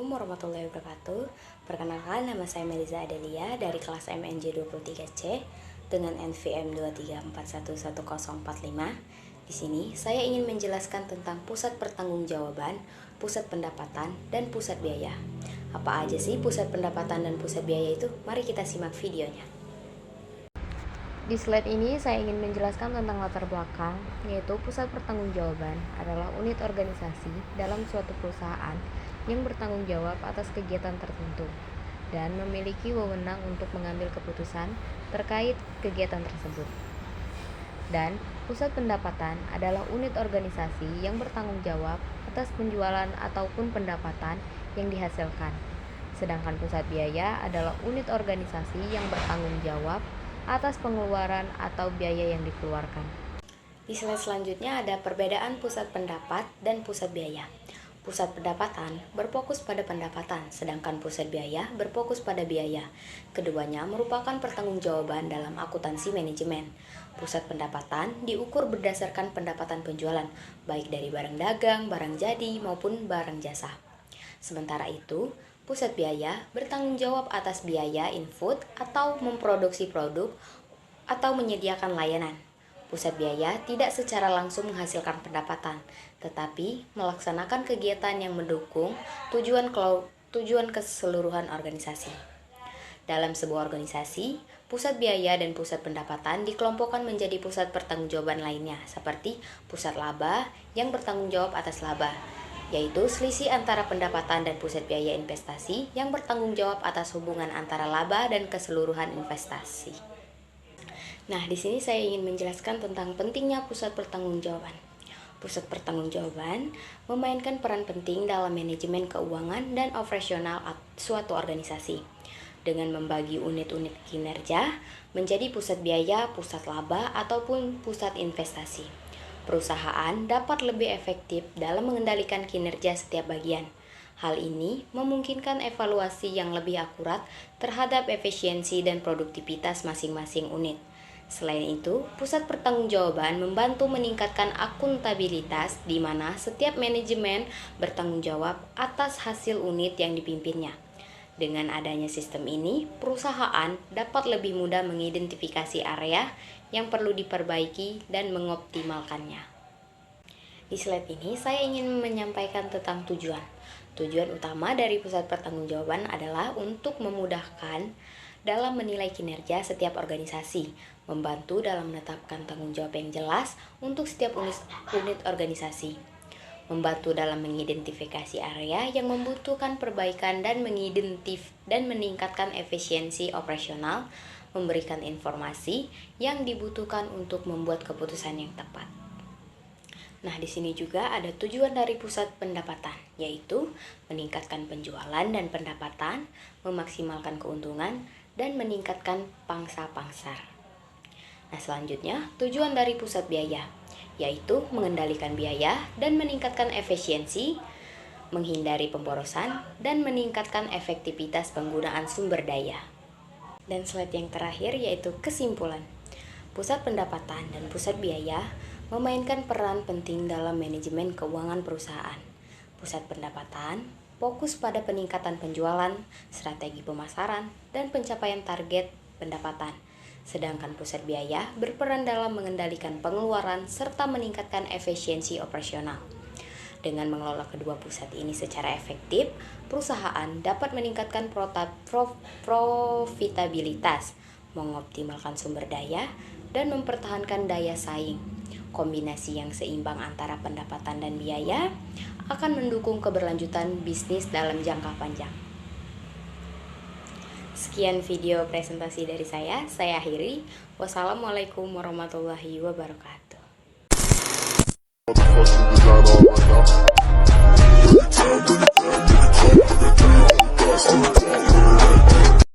Assalamualaikum warahmatullahi wabarakatuh. Perkenalkan, nama saya Meliza Adelia dari kelas MNJ 23C dengan NVM 234111045. Di sini saya ingin menjelaskan tentang pusat pertanggungjawaban, pusat pendapatan, dan pusat biaya. Apa aja sih pusat pendapatan dan pusat biaya itu? Mari kita simak videonya. Di slide ini saya ingin menjelaskan tentang latar belakang, yaitu pusat pertanggungjawaban adalah unit organisasi dalam suatu perusahaan yang bertanggung jawab atas kegiatan tertentu dan memiliki wewenang untuk mengambil keputusan terkait kegiatan tersebut. Dan pusat pendapatan adalah unit organisasi yang bertanggung jawab atas penjualan ataupun pendapatan yang dihasilkan. Sedangkan pusat biaya adalah unit organisasi yang bertanggung jawab atas pengeluaran atau biaya yang dikeluarkan. Di slide selanjutnya ada perbedaan pusat pendapat dan pusat biaya. Pusat pendapatan berfokus pada pendapatan, sedangkan pusat biaya berfokus pada biaya. Keduanya merupakan pertanggungjawaban dalam akuntansi manajemen. Pusat pendapatan diukur berdasarkan pendapatan penjualan, baik dari barang dagang, barang jadi, maupun barang jasa. Sementara itu, pusat biaya bertanggung jawab atas biaya input atau memproduksi produk atau menyediakan layanan. Pusat biaya tidak secara langsung menghasilkan pendapatan, tetapi melaksanakan kegiatan yang mendukung tujuan keseluruhan organisasi. Dalam sebuah organisasi, pusat biaya dan pusat pendapatan dikelompokkan menjadi pusat pertanggungjawaban lainnya, seperti pusat laba yang bertanggung jawab atas laba, yaitu selisih antara pendapatan dan pusat biaya investasi yang bertanggung jawab atas hubungan antara laba dan keseluruhan investasi. Nah, di sini saya ingin menjelaskan tentang pentingnya pusat pertanggungjawaban. Pusat pertanggungjawaban memainkan peran penting dalam manajemen keuangan dan operasional suatu organisasi. Dengan membagi unit-unit kinerja menjadi pusat biaya, pusat laba, ataupun pusat investasi, perusahaan dapat lebih efektif dalam mengendalikan kinerja setiap bagian. Hal ini memungkinkan evaluasi yang lebih akurat terhadap efisiensi dan produktivitas masing-masing unit. Selain itu, pusat pertanggungjawaban membantu meningkatkan akuntabilitas di mana setiap manajemen bertanggung jawab atas hasil unit yang dipimpinnya. Dengan adanya sistem ini, perusahaan dapat lebih mudah mengidentifikasi area yang perlu diperbaiki dan mengoptimalkannya. Di slide ini saya ingin menyampaikan tentang tujuan. Tujuan utama dari pusat pertanggungjawaban adalah untuk memudahkan dalam menilai kinerja setiap organisasi, membantu dalam menetapkan tanggung jawab yang jelas untuk setiap unit organisasi, membantu dalam mengidentifikasi area yang membutuhkan perbaikan dan meningkatkan efisiensi operasional, memberikan informasi yang dibutuhkan untuk membuat keputusan yang tepat. Nah, di sini juga ada tujuan dari pusat pendapatan, yaitu meningkatkan penjualan dan pendapatan, memaksimalkan keuntungan, dan meningkatkan pangsa pasar. Nah, selanjutnya tujuan dari pusat biaya, yaitu mengendalikan biaya dan meningkatkan efisiensi, menghindari pemborosan, dan meningkatkan efektivitas penggunaan sumber daya. Dan slide yang terakhir yaitu kesimpulan. Pusat pendapatan dan pusat biaya memainkan peran penting dalam manajemen keuangan perusahaan. Pusat pendapatan fokus pada peningkatan penjualan, strategi pemasaran, dan pencapaian target pendapatan. Sedangkan pusat biaya berperan dalam mengendalikan pengeluaran serta meningkatkan efisiensi operasional. Dengan mengelola kedua pusat ini secara efektif, perusahaan dapat meningkatkan profitabilitas, mengoptimalkan sumber daya, dan mempertahankan daya saing. Kombinasi yang seimbang antara pendapatan dan biaya akan mendukung keberlanjutan bisnis dalam jangka panjang. Sekian video presentasi dari saya akhiri. Wassalamualaikum warahmatullahi wabarakatuh.